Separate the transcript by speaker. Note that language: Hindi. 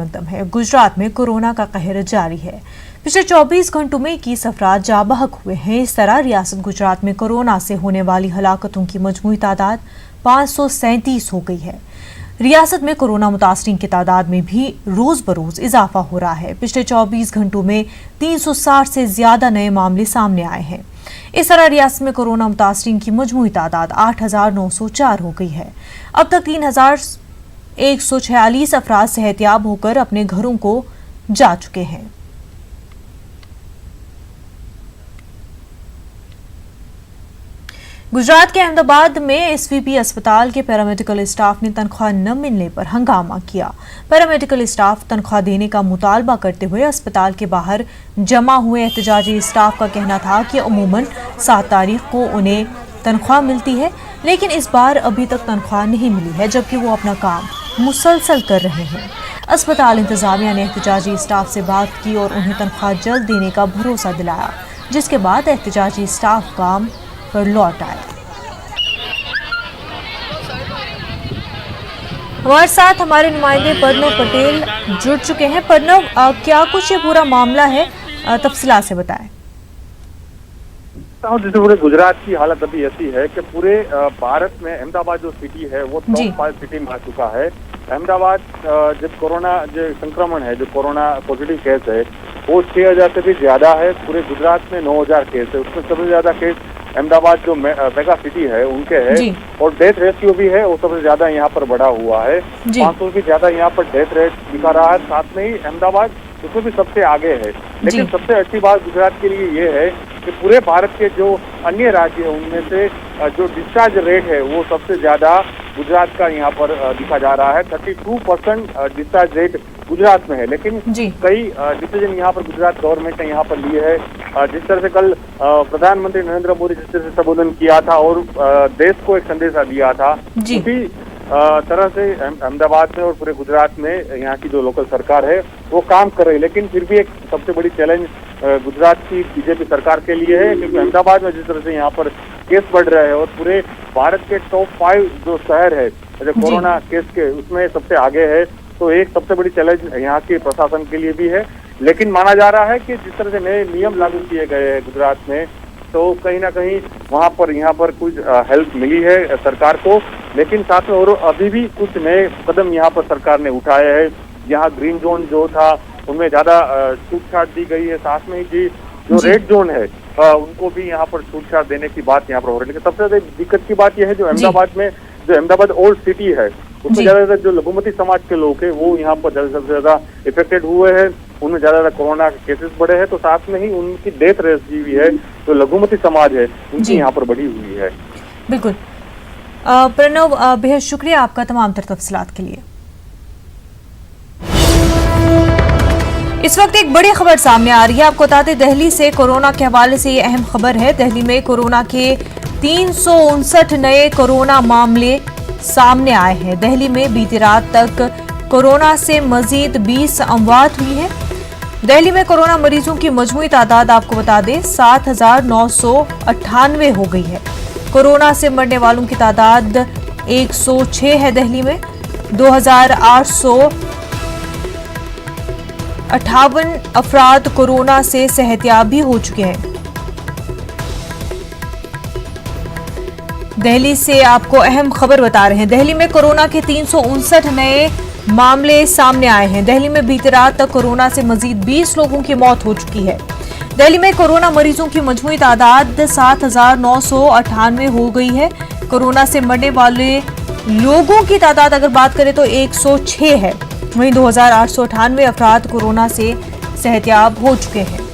Speaker 1: है। गुजरात में कोरोना का कहर जारी है। पिछले 24 घंटों में 21 अफराद जाँ बहक हुए हैं। इस तरह रियासत गुजरात में कोरोना से होने वाली हलाकतों की मजमूई तादाद 537 हो गई है। रियासत में कोरोना मुतासरीन की तादाद में भी रोज बरोज इजाफा हो रहा है। पिछले 24 घंटों में 360 से ज्यादा नए मामले सामने आए हैं। इस तरह रियासत में कोरोना मुतासरीन की मजमूई तादाद 8,904 हो गई है। अब तक 3,146 अफराद सेहतयाब होकर अपने घरों को जा चुके हैं। गुजरात के अहमदाबाद में एसवीपी अस्पताल के पैरामेडिकल स्टाफ ने तनख्वाह न मिलने पर हंगामा किया। पैरामेडिकल स्टाफ तनख्वाह देने का मुतालबा करते हुए अस्पताल के बाहर जमा हुए एहतजाजी स्टाफ का कहना था कि अमूमन 7 तारीख को उन्हें तनख्वाह मिलती है, लेकिन इस बार अभी तक तनख्वाह नहीं मिली है, जबकि वो अपना काम मुसलसल कर रहे हैं। अस्पताल इंतजामिया ने एहतजाजी स्टाफ से बात की और उन्हें तनख्वाह जल्द देने का भरोसा दिलाया, जिसके बाद एहतजाजी स्टाफ काम पर लौट आए। हमारे साथ हमारे नुमाइंदे प्रणव पटेल जुड़ चुके हैं। प्रणव, क्या कुछ ये पूरा मामला है, तफसीलात से बताएं।
Speaker 2: जैसे पूरे गुजरात की हालत अभी ऐसी है कि पूरे भारत में अहमदाबाद जो सिटी है वो टॉप 5 सिटी में आ चुका है। अहमदाबाद जब कोरोना जो संक्रमण है, जो कोरोना पॉजिटिव केस है वो 6,000 से भी ज्यादा है। पूरे गुजरात में 9,000 केस है। उसमें सबसे ज्यादा केस अहमदाबाद जो मेगा सिटी है उनके है, और डेथ रेशियो भी है वो सबसे ज्यादा यहाँ पर बढ़ा हुआ है। 500 भी ज्यादा यहाँ पर डेथ रेट दिखा रहा है। साथ में ही अहमदाबाद उसमें भी सबसे आगे है। लेकिन सबसे अच्छी बात गुजरात के लिए ये है कि पूरे भारत के जो अन्य राज्य है उनमें से जो डिस्चार्ज रेट है वो सबसे ज्यादा गुजरात का यहाँ पर दिखा जा रहा है। 32% डिस्चार्ज रेट गुजरात में है। लेकिन कई डिसीजन यहाँ पर गुजरात गवर्नमेंट ने यहाँ पर लिए है। जिस तरह से कल प्रधानमंत्री नरेंद्र मोदी जिस तरह से संबोधन किया था और देश को एक संदेशा दिया था, उसी तरह से अहमदाबाद में और पूरे गुजरात में यहाँ की जो लोकल सरकार है वो काम कर रही है। लेकिन फिर भी एक सबसे बड़ी चैलेंज गुजरात की बीजेपी सरकार के लिए है, क्योंकि अहमदाबाद में जिस तरह से यहाँ पर केस बढ़ रहे हैं और पूरे भारत के टॉप 5 जो शहर है जो कोरोना केस के उसमें सबसे आगे है, तो एक सबसे बड़ी चैलेंज यहाँ के प्रशासन के लिए भी है। लेकिन माना जा रहा है कि जिस तरह से नए नियम लागू किए गए हैं गुजरात में, तो कहीं ना कहीं वहाँ पर यहाँ पर कुछ हेल्प मिली है सरकार को। लेकिन साथ में और अभी भी कुछ नए कदम यहाँ पर सरकार ने उठाए हैं। यहाँ ग्रीन जोन जो था उनमें ज्यादा छूट-छाट दी गई है। साथ में ही जो रेड जोन है उनको भी यहाँ पर छूट-छाट देने की बात यहाँ पर हो रही है। लेकिन सबसे ज्यादा दिक्कत की बात यह है जो अहमदाबाद में जो अहमदाबाद ओल्ड सिटी है उसमें ज्यादातर जो लघुमती समाज के लोग हैं वो यहाँ पर सबसे ज्यादा इफेक्टेड हुए हैं। उनमें ज्यादा कोरोना के केसेस बढ़े हैं, तो साथ में ही उनकी डेथ रेट भी है जो लघुमती समाज है उनकी यहाँ पर बढ़ी हुई है।
Speaker 1: बिल्कुल प्रणव, बेहद शुक्रिया आपका तमाम तफसीलात के लिए। इस वक्त एक बड़ी खबर सामने आ रही है। आपको बता दें, दिल्ली से कोरोना के हवाले से ये अहम खबर है। दिल्ली में कोरोना के 359 नए कोरोना मामले सामने आए हैं। दिल्ली में बीती रात तक कोरोना से मजीद 20 अमवात हुई है। दिल्ली में कोरोना मरीजों की मजमूई तादाद आपको बता दें 7,998 हो गई है। कोरोना से मरने वालों की तादाद 106 है। दिल्ली में 2,858 अफराद कोरोना से सेहतयाब भी हो चुके हैं। दिल्ली से आपको अहम खबर बता रहे हैं। दिल्ली में कोरोना के 359 नए मामले सामने आए हैं। दिल्ली में बीती रात तक कोरोना से मजीद 20 लोगों की मौत हो चुकी है। दिल्ली में कोरोना मरीजों की मजमूई तादाद 7,998 हो गई है। कोरोना से मरने वाले लोगों की तादाद अगर बात करें तो 106 है। वहीं 2,898 अफराद कोरोना से सेहतयाब हो चुके हैं।